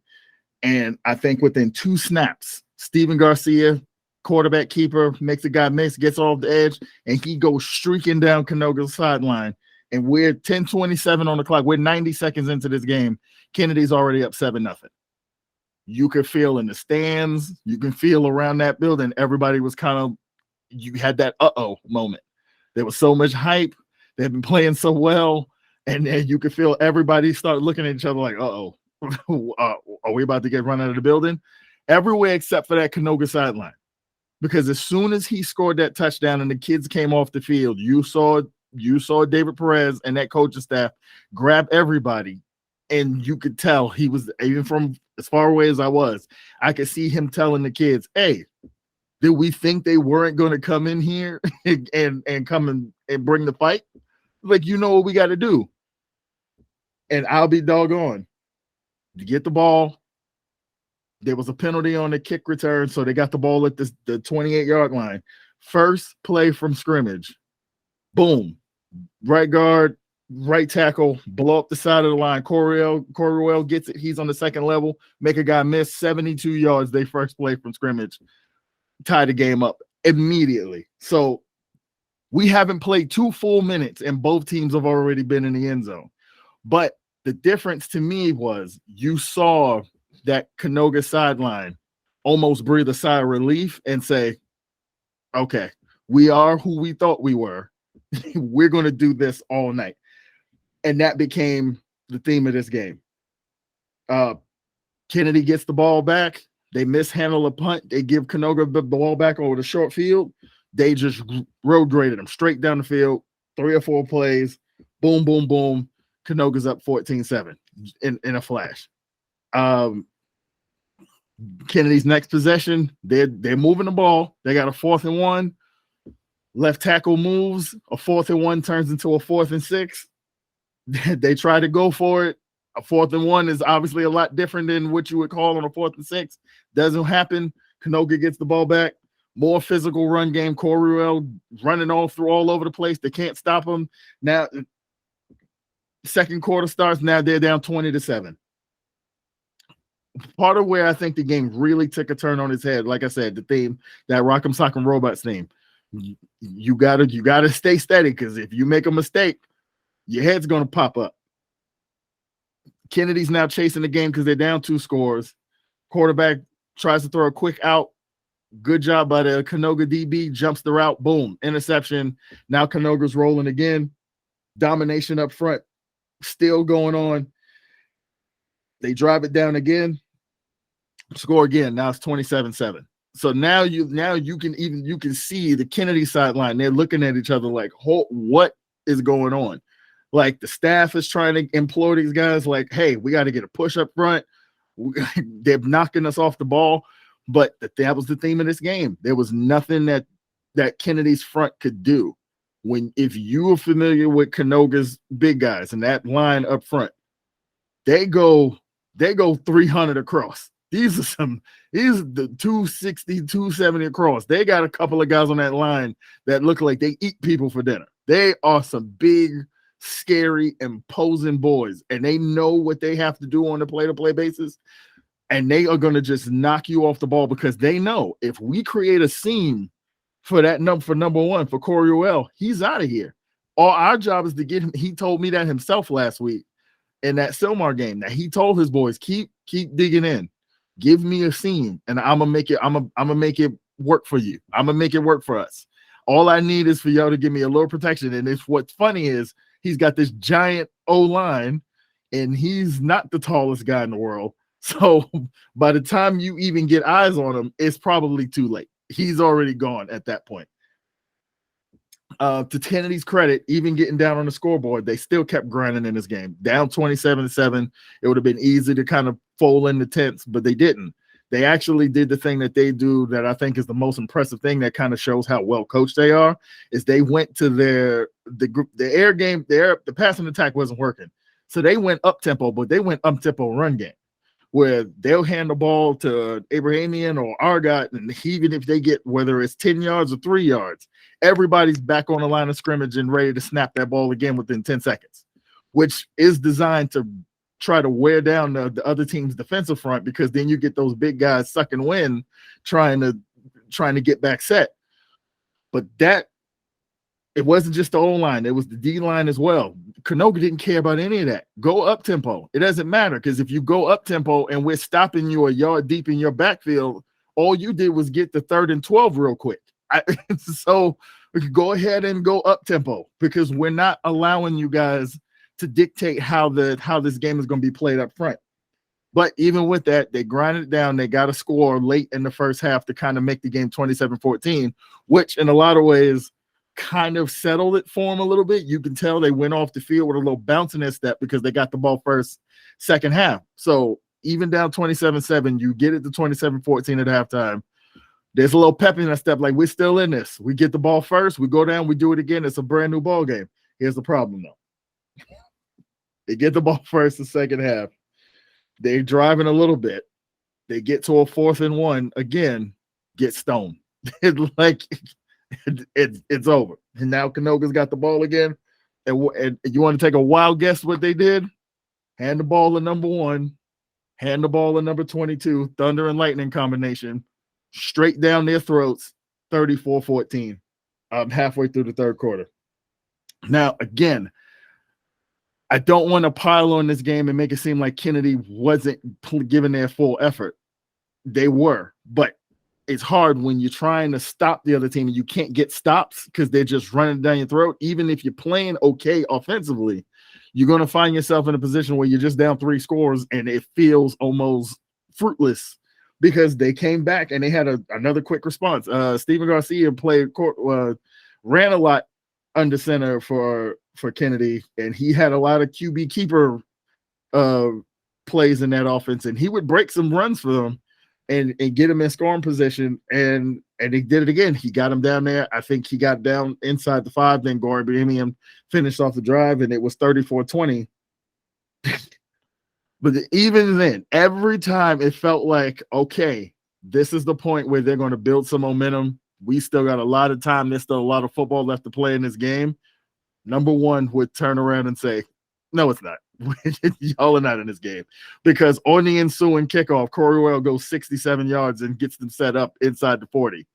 And I think within 2 snaps, Steven Garcia, quarterback keeper, makes a guy miss, gets off the edge, and he goes streaking down Canoga's sideline. And we're 10:27 on the clock. We're 90 seconds into this game. Kennedy's already up 7-0. You could feel in the stands, you can feel around that building, everybody was kind of, you had that uh-oh moment. There was so much hype. They've been playing so well, and then you could feel everybody start looking at each other like, uh-oh, are we about to get run out of the building? Everywhere except for that Canoga sideline. Because as soon as he scored that touchdown and the kids came off the field, you saw David Perez and that coaching staff grab everybody, and you could tell he was, even from as far away as I was, I could see him telling the kids, hey, did we think they weren't going to come in here and come and bring the fight? Like, you know what we got to do. And I'll be doggone. You get the ball. There was a penalty on the kick return, so they got the ball at the 28-yard line. First play from scrimmage. Boom. Right guard, right tackle, blow up the side of the line. Coriel gets it. He's on the second level. Make a guy miss. 72 yards, they first play from scrimmage. Tie the game up immediately. So we haven't played 2 full minutes, and both teams have already been in the end zone. But the difference to me was you saw that Canoga sideline almost breathe a sigh of relief and say, okay, we are who we thought we were. We're going to do this all night. And that became the theme of this game. Kennedy gets the ball back. They mishandle a punt. They give Canoga the ball back over the short field. They just road graded them straight down the field, 3 or 4 plays. Boom, boom, boom. Canoga's up 14-7 in a flash. Kennedy's next possession, they're moving the ball. They got a 4th and 1. Left tackle moves. A 4th and 1 turns into a 4th and 6. They try to go for it. A 4th and 1 is obviously a lot different than what you would call on a 4th and 6. Doesn't happen. Canoga gets the ball back. More physical run game. Coriel running all over the place. They can't stop him. Now, second quarter starts. Now they're down 20-7. Part of where I think the game really took a turn on its head, like I said, the theme, that Rock'em Sock'em Robots theme. You gotta stay steady, because if you make a mistake, your head's gonna pop up. Kennedy's now chasing the game because they're down 2 scores. Quarterback tries to throw a quick out. Good job by the Canoga DB. Jumps the route. Boom. Interception. Now Canoga's rolling again. Domination up front. Still going on. They drive it down again. Score again. Now it's 27-7. So now you can see the Kennedy sideline. They're looking at each other like, what is going on? Like, the staff is trying to implore these guys like, hey, we got to get a push up front. They're knocking us off the ball. But that was the theme of this game. There was nothing that Kennedy's front could do. If you are familiar with Canoga's big guys and that line up front, they go 300 across. These are the 260, 270 across. They got a couple of guys on that line that look like they eat people for dinner. They are some big, scary, imposing boys, and they know what they have to do on a play-to-play basis, and they are going to just knock you off the ball because they know if we create a seam for that number one for Coriel, he's out of here. All our job is to get him. He told me that himself last week in that Silmar game, that he told his boys, keep digging in, give me a seam, and I'm gonna make it work for you. I'm gonna make it work for us. All I need is for y'all to give me a little protection. And if what's funny is he's got this giant O-line, and he's not the tallest guy in the world. So by the time you even get eyes on him, it's probably too late. He's already gone at that point. To Kennedy's credit, even getting down on the scoreboard, they still kept grinding in this game. Down 27-7, it would have been easy to kind of fold in the tents, but they didn't. They actually did the thing that they do that I think is the most impressive thing that kind of shows how well coached they are, is they went to the air game, the passing attack wasn't working. So they went up-tempo, but they went up-tempo run game, where they'll hand the ball to Abrahamian or Argot, and even if they get, whether it's 10 yards or 3 yards, everybody's back on the line of scrimmage and ready to snap that ball again within 10 seconds, which is designed to try to wear down the other team's defensive front, because then you get those big guys sucking wind trying to get back set. But that, it wasn't just the O-line, it was the D-line as well. Canoga didn't care about any of that. Go up-tempo. It doesn't matter, because if you go up-tempo and we're stopping you a yard deep in your backfield, all you did was get the 3rd and 12 real quick. So go ahead and go up-tempo, because we're not allowing you guys to dictate how this game is going to be played up front. But even with that, they grinded it down. They got a score late in the first half to kind of make the game 27-14, which in a lot of ways kind of settled it for them a little bit. You can tell they went off the field with a little bounce in their step because they got the ball first, second half. So even down 27-7, you get it to 27-14 at halftime. There's a little pep in that step, like we're still in this. We get the ball first, we go down, we do it again. It's a brand new ball game. Here's the problem, though. They get the ball first, the second half. They're driving a little bit. They get to a 4th and 1 again, get stoned. It's over. And now Canoga's got the ball again. And you want to take a wild guess what they did? Hand the ball to number 1, hand the ball to number 22, thunder and lightning combination, straight down their throats, 34-14, halfway through the third quarter. Now, again, I don't want to pile on this game and make it seem like Kennedy wasn't giving their full effort. They were, but it's hard when you're trying to stop the other team and you can't get stops because they're just running down your throat. Even if you're playing okay offensively, you're going to find yourself in a position where you're just down 3 scores and it feels almost fruitless because they came back and they had another quick response. Steven Garcia ran a lot under center for Kennedy, and he had a lot of QB keeper plays in that offense, and he would break some runs for them and get him in scoring position, and he did it again. He got him down there. I think he got down inside the 5, then Gory Bohemian finished off the drive, and it was 34-20. But even then, every time it felt like, okay, this is the point where they're going to build some momentum. We still got a lot of time. There's still a lot of football left to play in this game. Number 1 would turn around and say, no, it's not. Y'all are not in this game. Because on the ensuing kickoff, Coriel goes 67 yards and gets them set up inside the 40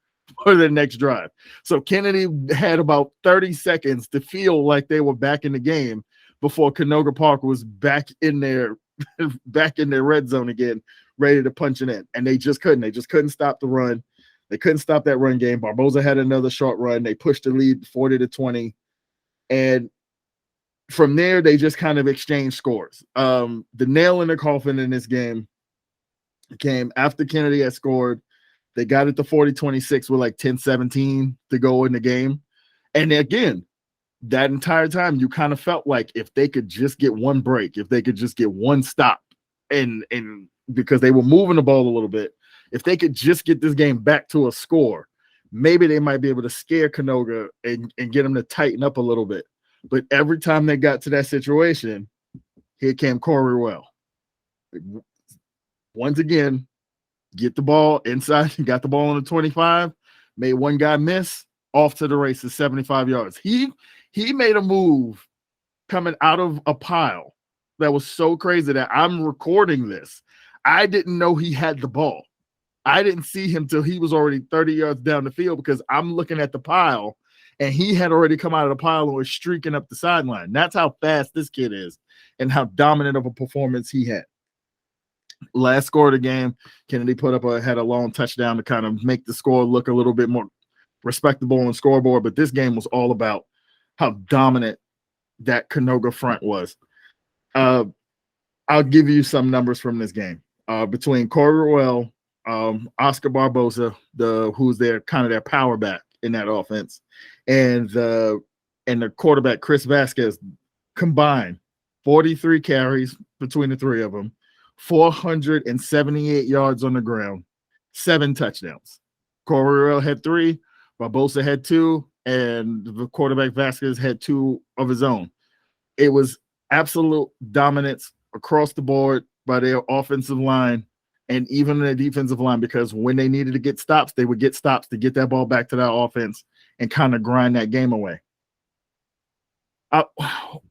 for the next drive. So Kennedy had about 30 seconds to feel like they were back in the game before Canoga Park was back in their red zone again, ready to punch it in. And they just couldn't. They just couldn't stop the run. They couldn't stop that run game. Barboza had another short run. They pushed the lead 40-20. And from there, they just kind of exchanged scores. The nail in the coffin in this game came after Kennedy had scored. They got it to 40-26 with like 10-17 to go in the game. And again, that entire time, you kind of felt like if they could just get one break, if they could just get one stop, and because they were moving the ball a little bit, if they could just get this game back to a score, maybe they might be able to scare Canoga and get them to tighten up a little bit. But every time they got to that situation, here came Coriel. Once again, get the ball inside, got the ball on the 25, made one guy miss, off to the races, 75 yards. He made a move coming out of a pile that was so crazy that I'm recording this. I didn't know he had the ball. I didn't see him till he was already 30 yards down the field because I'm looking at the pile and he had already come out of the pile and was streaking up the sideline. That's how fast this kid is and how dominant of a performance he had. Last score of the game, Kennedy had a long touchdown to kind of make the score look a little bit more respectable on the scoreboard, but this game was all about how dominant that Canoga front was. I'll give you some numbers from this game. Between Corey Ruel, Oscar Barbosa, who's their kind of their power back in that offense, and the quarterback Chris Vasquez, combined 43 carries between the three of them, 478 yards on the ground, 7 touchdowns. Corey Ruel had 3, Barbosa had 2, and the quarterback Vasquez had 2 of his own. It was absolute dominance across the board by their offensive line and even their defensive line, because when they needed to get stops, they would get stops to get that ball back to that offense and kind of grind that game away.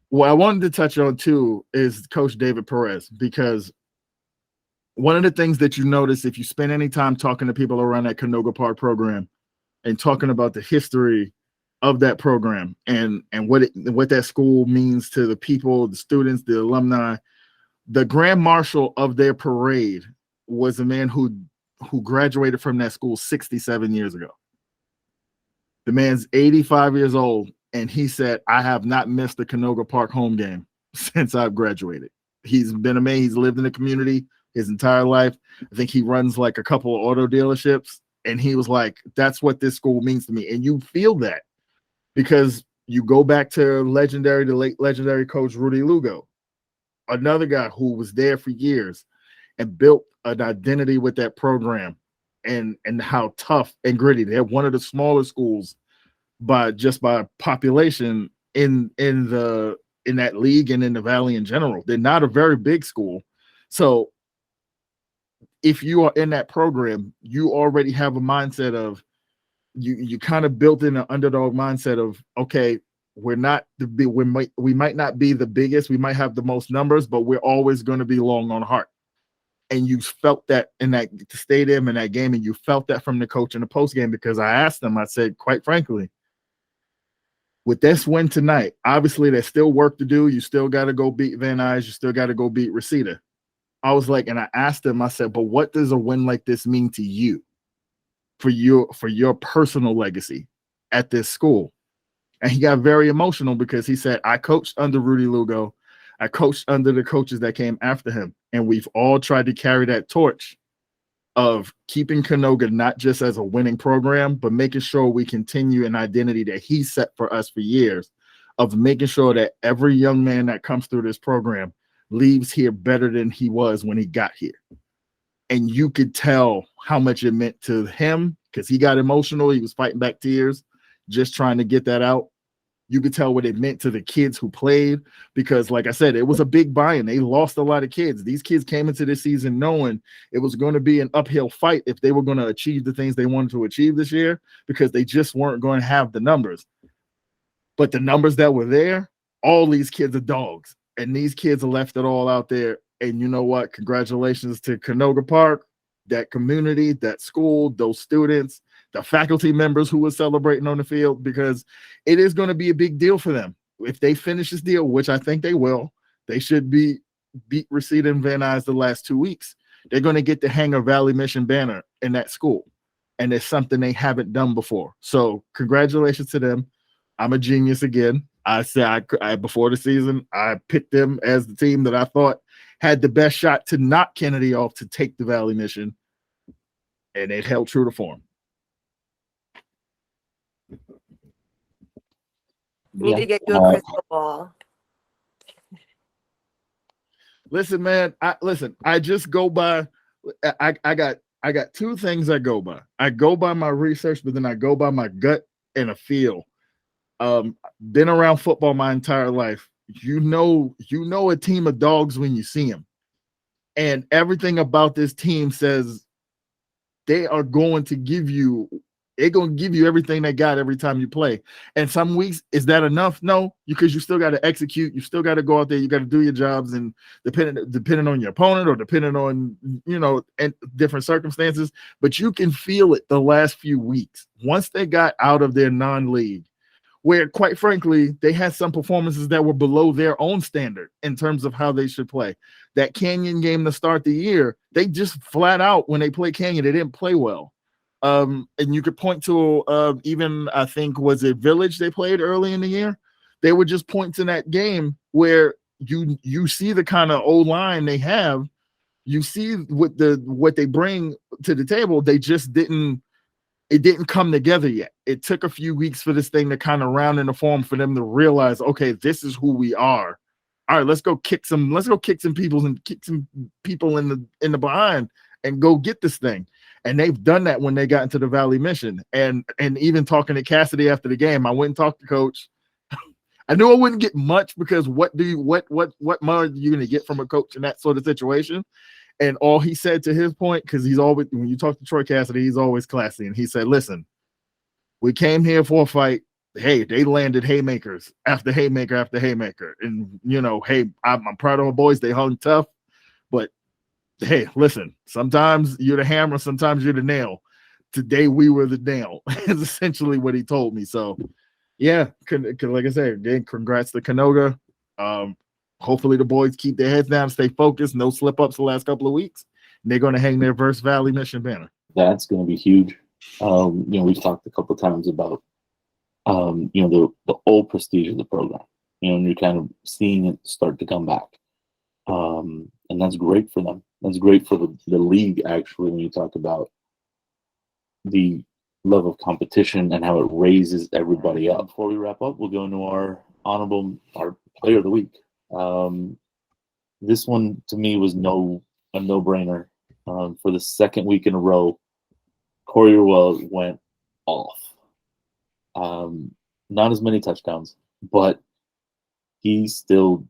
What I wanted to touch on, too, is Coach David Perez, because one of the things that you notice if you spend any time talking to people around that Canoga Park program and talking about the history of that program and what that school means to the people, the students, the alumni, the grand marshal of their parade was a man who graduated from that school 67 years ago. The man's 85 years old, and he said, I have not missed a Canoga Park home game since I've graduated. He's been a man. He's lived in the community his entire life. I think he runs like a couple of auto dealerships, and he was like, that's what this school means to me. And you feel that because you go back to the late legendary coach Rudy Lugo, another guy who was there for years and built an identity with that program and how tough and gritty. They're one of the smaller schools by population in that league and in the Valley in general. They're not a very big school. So if you are in that program, you already have a mindset of you kind of built in an underdog mindset of, okay, we might not be the biggest, we might have the most numbers, but we're always going to be long on heart. And you felt that in that stadium, in that game, and you felt that from the coach in the post game, because I asked him, I said, quite frankly, with this win tonight, obviously there's still work to do. You still got to go beat Van Nuys. You still got to go beat Reseda. I was like, and I asked him, I said, but what does a win like this mean to you for your personal legacy at this school? And he got very emotional because he said, I coached under Rudy Lugo. I coached under the coaches that came after him. And we've all tried to carry that torch of keeping Canoga not just as a winning program, but making sure we continue an identity that he set for us for years, of making sure that every young man that comes through this program leaves here better than he was when he got here. And you could tell how much it meant to him because he got emotional. He was fighting back tears, just trying to get that out. You could tell what it meant to the kids who played because, like I said, it was a big buy-in. They lost a lot of kids. These kids came into this season knowing it was going to be an uphill fight if they were going to achieve the things they wanted to achieve this year because they just weren't going to have the numbers. But the numbers that were there, all these kids are dogs, and these kids left it all out there. And you know what? Congratulations to Canoga Park, that community, that school, those students, the faculty members who were celebrating on the field, because it is going to be a big deal for them. If they finish this deal, which I think they will, they should beat Reseda and Van Nuys the last 2 weeks. They're going to get to hang a Valley Mission banner in that school. And it's something they haven't done before. So congratulations to them. I'm a genius again. I said before the season, I picked them as the team that I thought had the best shot to knock Kennedy off to take the Valley Mission. And it held true to form. We need to get you a crystal ball. Listen, man. I just go by. I got 2 things I go by. I go by my research, but then I go by my gut and a feel. Been around football my entire life. You know a team of dogs when you see them, and everything about this team says they are going to give you They're going to give you everything they got every time you play. And some weeks, is that enough? No, because you still got to execute. You still got to go out there. You got to do your jobs. And depending on your opponent or depending on, and different circumstances, but you can feel it the last few weeks. Once they got out of their non-league, where quite frankly, they had some performances that were below their own standard in terms of how they should play. That Canyon game to start the year, they just flat out, when they played Canyon, they didn't play well. And you could point to even, I think, was it Village they played early in the year? They were just points in that game where you see the kind of old line they have. You see what they bring to the table. They just didn't come together yet. It took a few weeks for this thing to kind of round in the form for them to realize, okay, this is who we are. All right, let's go kick some people and kick some people in the behind and go get this thing. And they've done that when they got into the Valley Mission. And even talking to Cassidy after the game, I went and talked to Coach. I knew I wouldn't get much because what more are you going to get from a coach in that sort of situation? And all he said to his point, because he's always, when you talk to Troy Cassidy, he's always classy. And he said, listen, we came here for a fight. Hey, they landed haymakers after haymaker after haymaker. And, hey, I'm proud of my boys. They hung tough. But, hey, listen, sometimes you're the hammer, sometimes you're the nail. Today we were the nail is essentially what he told me. So, yeah, like I said, again, congrats to Canoga. Hopefully the boys keep their heads down, stay focused, no slip-ups the last couple of weeks. And they're going to hang their Verse Valley Mission banner. That's going to be huge. We've talked a couple of times about, the old prestige of the program. And you're kind of seeing it start to come back. And that's great for them. That's great for the league, actually, when you talk about the level of competition and how it raises everybody up. Before we wrap up, we'll go into our player of the week. This one to me was a no-brainer. For the second week in a row, Corey Orwell went off. Not as many touchdowns, but he still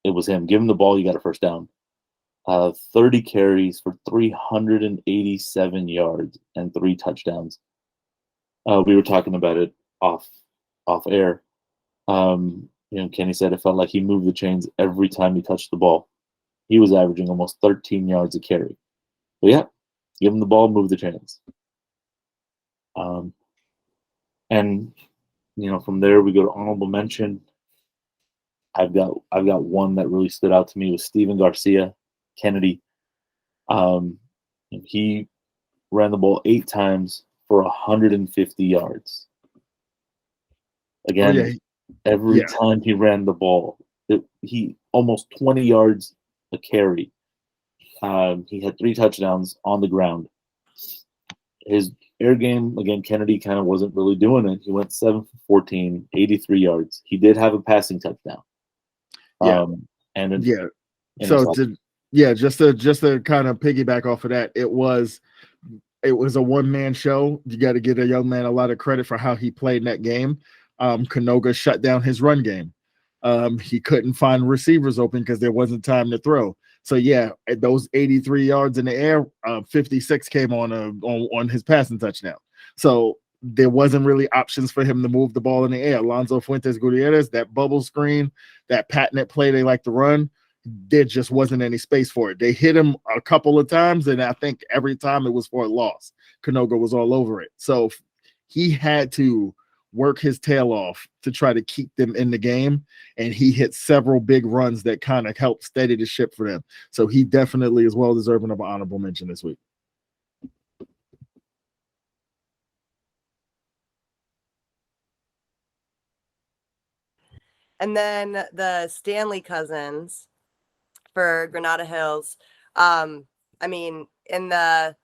it was him. Give him the ball, you got a first down. 30 carries for 387 yards and 3 touchdowns. We were talking about it off air. Kenny said it felt like he moved the chains every time he touched the ball. He was averaging almost 13 yards a carry. But yeah, give him the ball, move the chains. And from there we go to honorable mention. I've got one that really stood out to me was Steven Garcia, Kennedy. He ran the ball 8 times for 150 yards. Again, every time he ran the ball, he almost 20 yards a carry. He had 3 touchdowns on the ground. His air game, again, Kennedy kind of wasn't really doing it. He went 7 for 14, 83 yards. He did have a passing touchdown. Just to kind of piggyback off of that, it was a one-man show. You got to give a young man a lot of credit for how he played in that game. Canoga shut down his run game. He couldn't find receivers open because there wasn't time to throw. So at those 83 yards in the air, 56 came on his passing touchdown. So there wasn't really options for him to move the ball in the air. Alonzo Fuentes Gutierrez, that bubble screen, that patented play they like to run, there just wasn't any space for it. They hit him a couple of times, and I think every time it was for a loss. Canoga was all over it. So he had to work his tail off to try to keep them in the game, and he hit several big runs that kind of helped steady the ship for them. So he definitely is well deserving of an honorable mention this week. And then the Stanley cousins for Granada Hills. In the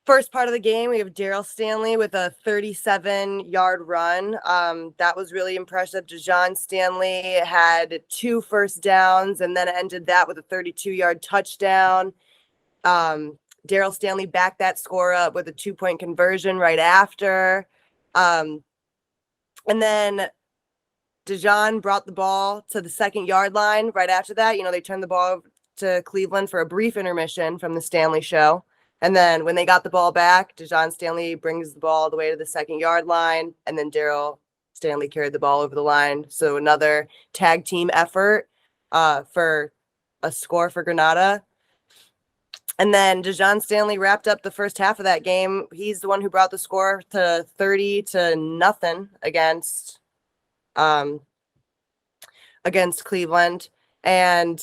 first part of the game, we have Daryl Stanley with a 37-yard run. That was really impressive. Dejan Stanley had 2 first downs and then ended that with a 32-yard touchdown. Daryl Stanley backed that score up with a 2-point conversion right after. And then Dejan brought the ball to the 2nd-yard line right after that. They turned the ball over to Cleveland for a brief intermission from the Stanley show. And then when they got the ball back, DeJon Stanley brings the ball all the way to the 2nd-yard line, and then Daryl Stanley carried the ball over the line. So another tag team effort for a score for Granada. And then DeJon Stanley wrapped up the first half of that game. He's the one who brought the score to 30-0 against Cleveland. And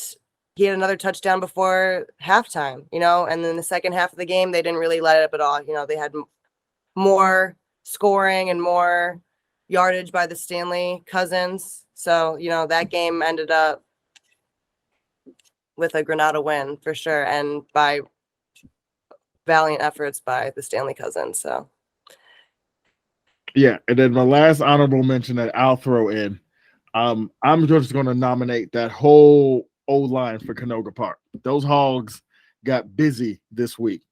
he had another touchdown before halftime, and then the second half of the game, they didn't really let it up at all. They had more scoring and more yardage by the Stanley cousins. So, that game ended up with a Granada win for sure, and by valiant efforts by the Stanley cousins. So, yeah, and then my last honorable mention that I'll throw in, I'm just going to nominate that whole O-line for Canoga Park. Those Hogs got busy this week.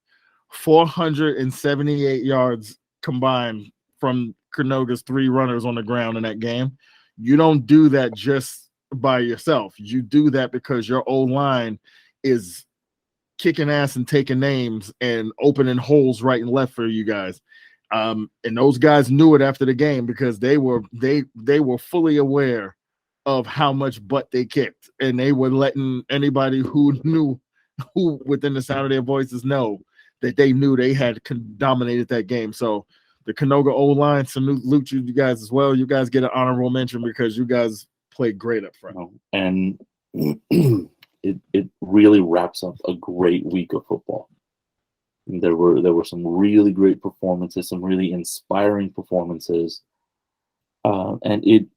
478 yards combined from Canoga's 3 runners on the ground in that game. You don't do that just by yourself. You do that because your O-line is kicking ass and taking names and opening holes right and left for you guys. And those guys knew it after the game because they were fully aware of how much butt they kicked, and they were letting anybody who within the sound of their voices know that they knew they had dominated that game. So the Canoga O-line, salute you guys as well. You guys get an honorable mention because you guys played great up front. And it really wraps up a great week of football. There were some really great performances, some really inspiring performances, and it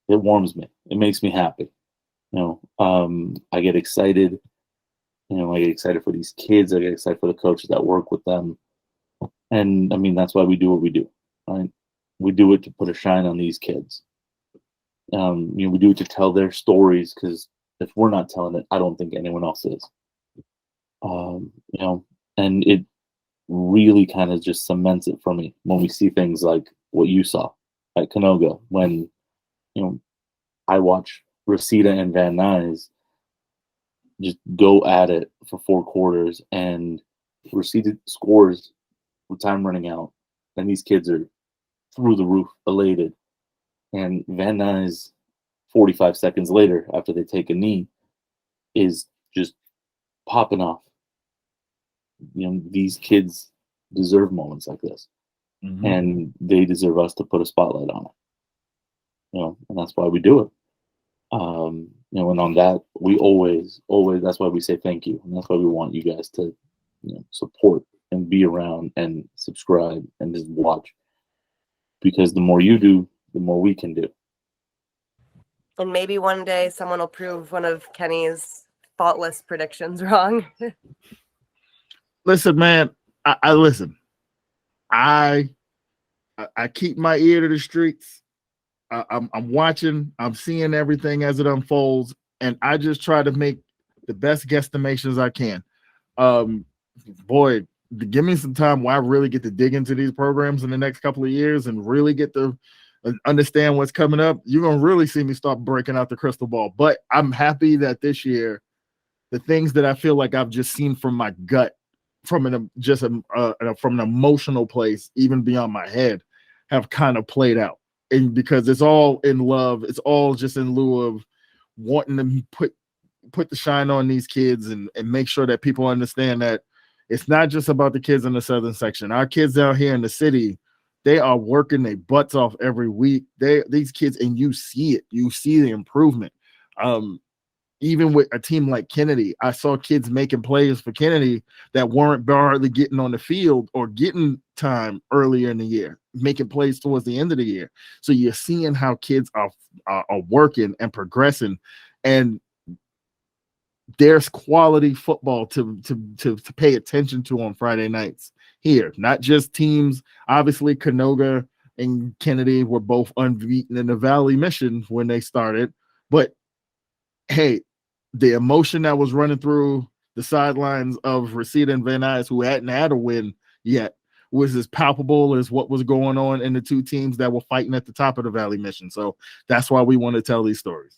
warms me. It makes me happy. I get excited. I get excited for these kids. I get excited for the coaches that work with them. And I mean, that's why we do what we do, right? We do it to put a shine on these kids. We do it to tell their stories, because if we're not telling it, I don't think anyone else is. And it really kind of just cements it for me when we see things like what you saw at Canoga, when I watch Reseda and Van Nuys just go at it for 4 quarters, and Reseda scores with time running out, and these kids are through the roof, elated. And Van Nuys, 45 seconds later, after they take a knee, is just popping off. These kids deserve moments like this, and they deserve us to put a spotlight on it. And that's why we do it. And on that, we always, that's why we say thank you. And that's why we want you guys to, support and be around and subscribe and just watch. Because the more you do, the more we can do. And maybe one day someone will prove one of Kenny's faultless predictions wrong. Listen, man, I listen. I keep my ear to the streets. I'm watching, I'm seeing everything as it unfolds, and I just try to make the best guesstimations I can. Boy, give me some time where I really get to dig into these programs in the next couple of years and really get to understand what's coming up. You're going to really see me start breaking out the crystal ball. But I'm happy that this year, the things that I feel like I've just seen from my gut, from an emotional place, even beyond my head, have kind of played out. And because it's all in love, it's all just in lieu of wanting to put the shine on these kids and make sure that people understand that it's not just about the kids in the southern section. Our kids out here in the city, they are working their butts off every week. These kids, and you see it. You see the improvement. Even with a team like Kennedy, I saw kids making plays for Kennedy that weren't hardly getting on the field or getting time earlier in the year, making plays towards the end of the year. So you're seeing how kids are working and progressing, and there's quality football to pay attention to on Friday nights here. Not just teams. Obviously, Canoga and Kennedy were both unbeaten in the Valley Mission when they started, but hey, the emotion that was running through the sidelines of Reseda and Van Nuys, who hadn't had a win yet, was as palpable as what was going on in the two teams that were fighting at the top of the Valley Mission. So that's why we want to tell these stories.